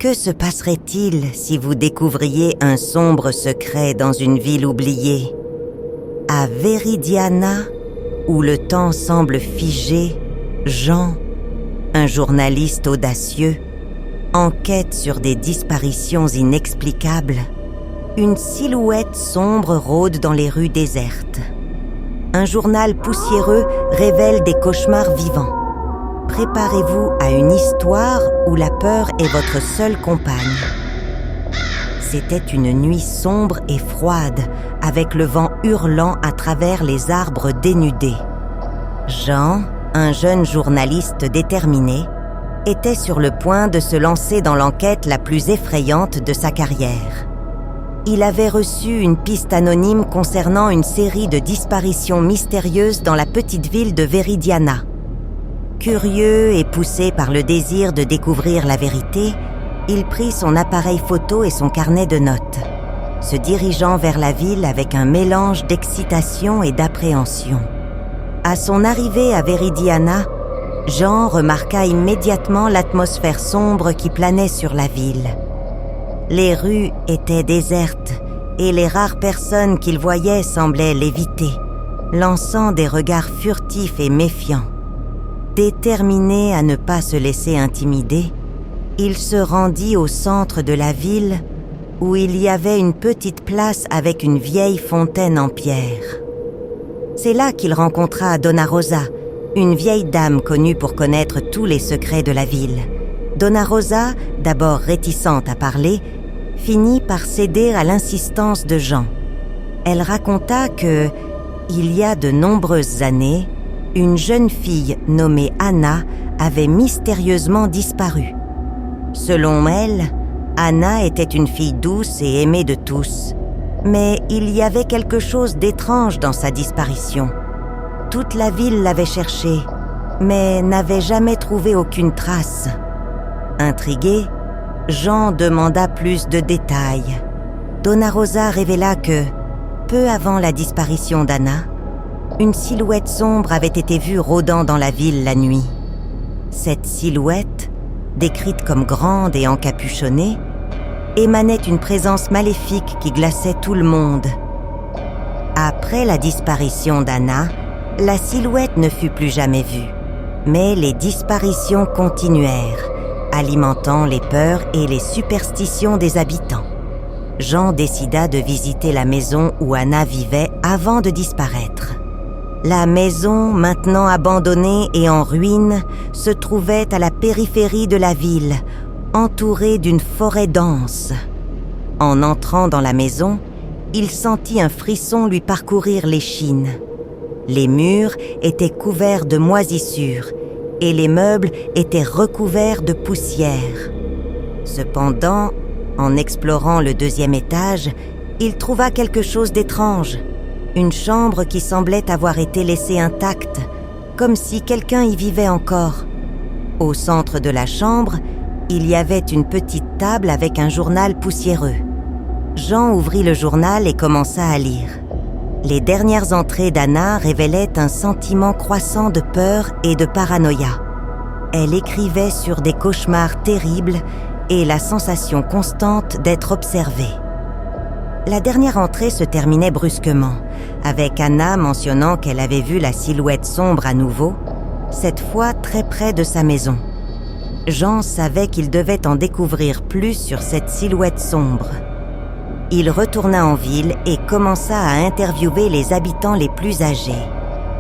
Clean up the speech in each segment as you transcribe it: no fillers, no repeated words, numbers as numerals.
Que se passerait-il si vous découvriez un sombre secret dans une ville oubliée? À Viridiana, où le temps semble figé, Jean, un journaliste audacieux, enquête sur des disparitions inexplicables. Une silhouette sombre rôde dans les rues désertes. Un journal poussiéreux révèle des cauchemars vivants. Préparez-vous à une histoire où la peur est votre seule compagne. C'était une nuit sombre et froide, avec le vent hurlant à travers les arbres dénudés. Jean, un jeune journaliste déterminé, était sur le point de se lancer dans l'enquête la plus effrayante de sa carrière. Il avait reçu une piste anonyme concernant une série de disparitions mystérieuses dans la petite ville de Viridiana. Curieux et poussé par le désir de découvrir la vérité, il prit son appareil photo et son carnet de notes, se dirigeant vers la ville avec un mélange d'excitation et d'appréhension. À son arrivée à Viridiana, Jean remarqua immédiatement l'atmosphère sombre qui planait sur la ville. Les rues étaient désertes et les rares personnes qu'il voyait semblaient l'éviter, lançant des regards furtifs et méfiants. Déterminé à ne pas se laisser intimider, il se rendit au centre de la ville où il y avait une petite place avec une vieille fontaine en pierre. C'est là qu'il rencontra Donna Rosa, une vieille dame connue pour connaître tous les secrets de la ville. Donna Rosa, d'abord réticente à parler, finit par céder à l'insistance de Jean. Elle raconta que, il y a de nombreuses années, une jeune fille nommée Anna avait mystérieusement disparu. Selon elle, Anna était une fille douce et aimée de tous. Mais il y avait quelque chose d'étrange dans sa disparition. Toute la ville l'avait cherchée, mais n'avait jamais trouvé aucune trace. Intrigué, Jean demanda plus de détails. Donna Rosa révéla que, peu avant la disparition d'Anna, une silhouette sombre avait été vue rôdant dans la ville la nuit. Cette silhouette, décrite comme grande et encapuchonnée, émanait une présence maléfique qui glaçait tout le monde. Après la disparition d'Anna, la silhouette ne fut plus jamais vue, mais les disparitions continuèrent, alimentant les peurs et les superstitions des habitants. Jean décida de visiter la maison où Anna vivait avant de disparaître. La maison, maintenant abandonnée et en ruine, se trouvait à la périphérie de la ville, entourée d'une forêt dense. En entrant dans la maison, il sentit un frisson lui parcourir l'échine. Les murs étaient couverts de moisissures et les meubles étaient recouverts de poussière. Cependant, en explorant le deuxième étage, il trouva quelque chose d'étrange. Une chambre qui semblait avoir été laissée intacte, comme si quelqu'un y vivait encore. Au centre de la chambre, il y avait une petite table avec un journal poussiéreux. Jean ouvrit le journal et commença à lire. Les dernières entrées d'Anna révélaient un sentiment croissant de peur et de paranoïa. Elle écrivait sur des cauchemars terribles et la sensation constante d'être observée. La dernière entrée se terminait brusquement, avec Anna mentionnant qu'elle avait vu la silhouette sombre à nouveau, cette fois très près de sa maison. Jean savait qu'il devait en découvrir plus sur cette silhouette sombre. Il retourna en ville et commença à interviewer les habitants les plus âgés,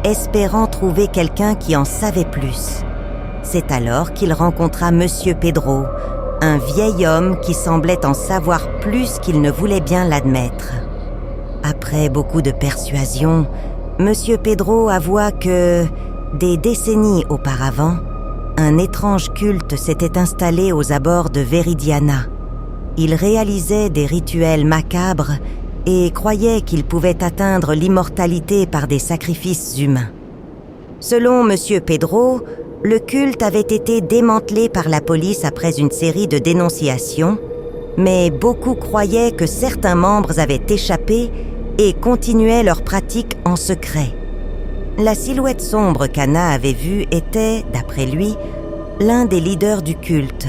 espérant trouver quelqu'un qui en savait plus. C'est alors qu'il rencontra Monsieur Pedro, un vieil homme qui semblait en savoir plus qu'il ne voulait bien l'admettre. Après beaucoup de persuasion, Monsieur Pedro avoua que, des décennies auparavant, un étrange culte s'était installé aux abords de Viridiana. Il réalisait des rituels macabres et croyait qu'il pouvait atteindre l'immortalité par des sacrifices humains. Selon Monsieur Pedro, le culte avait été démantelé par la police après une série de dénonciations, mais beaucoup croyaient que certains membres avaient échappé et continuaient leur pratique en secret. La silhouette sombre qu'Anna avait vue était, d'après lui, l'un des leaders du culte.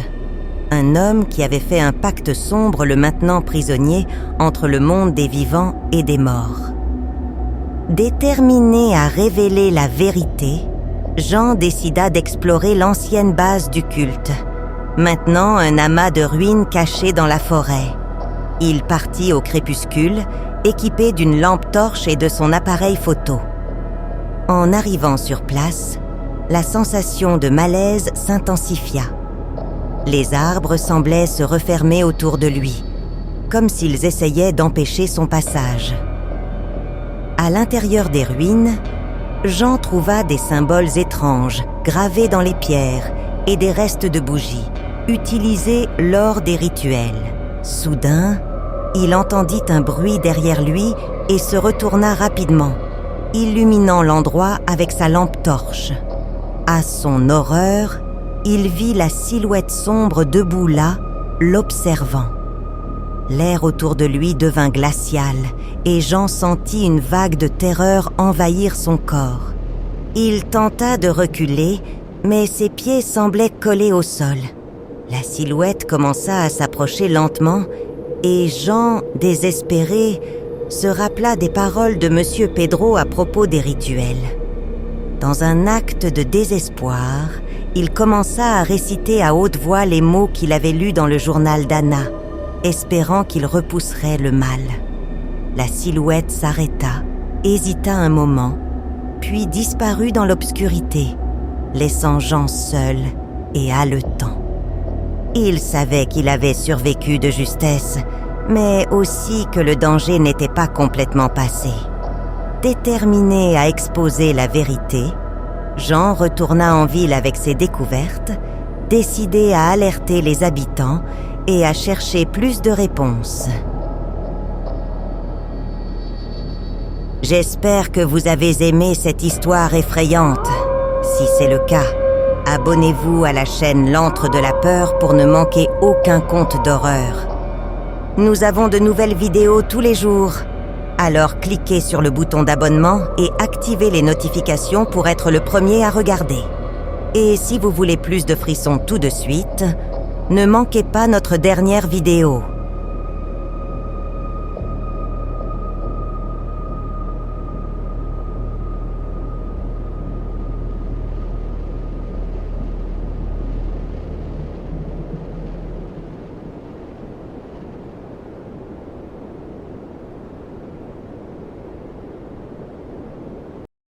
un homme qui avait fait un pacte sombre le maintenant prisonnier entre le monde des vivants et des morts. Déterminé à révéler la vérité, Jean décida d'explorer l'ancienne base du culte, maintenant un amas de ruines cachées dans la forêt. Il partit au crépuscule, équipé d'une lampe torche et de son appareil photo. En arrivant sur place, la sensation de malaise s'intensifia. Les arbres semblaient se refermer autour de lui, comme s'ils essayaient d'empêcher son passage. À l'intérieur des ruines, Jean trouva des symboles étranges gravés dans les pierres et des restes de bougies, utilisés lors des rituels. Soudain, il entendit un bruit derrière lui et se retourna rapidement, illuminant l'endroit avec sa lampe torche. À son horreur, il vit la silhouette sombre debout là, l'observant. L'air autour de lui devint glacial et Jean sentit une vague de terreur envahir son corps. Il tenta de reculer, mais ses pieds semblaient collés au sol. La silhouette commença à s'approcher lentement et Jean, désespéré, se rappela des paroles de Monsieur Pedro à propos des rituels. Dans un acte de désespoir, il commença à réciter à haute voix les mots qu'il avait lus dans le journal d'Anna, espérant qu'il repousserait le mal. La silhouette s'arrêta, hésita un moment, puis disparut dans l'obscurité, laissant Jean seul et haletant. Il savait qu'il avait survécu de justesse, mais aussi que le danger n'était pas complètement passé. Déterminé à exposer la vérité, Jean retourna en ville avec ses découvertes, décidé à alerter les habitants et à chercher plus de réponses. J'espère que vous avez aimé cette histoire effrayante. Si c'est le cas, abonnez-vous à la chaîne L'Antre de la Peur pour ne manquer aucun conte d'horreur. Nous avons de nouvelles vidéos tous les jours. Alors cliquez sur le bouton d'abonnement et activez les notifications pour être le premier à regarder. Et si vous voulez plus de frissons tout de suite, ne manquez pas notre dernière vidéo.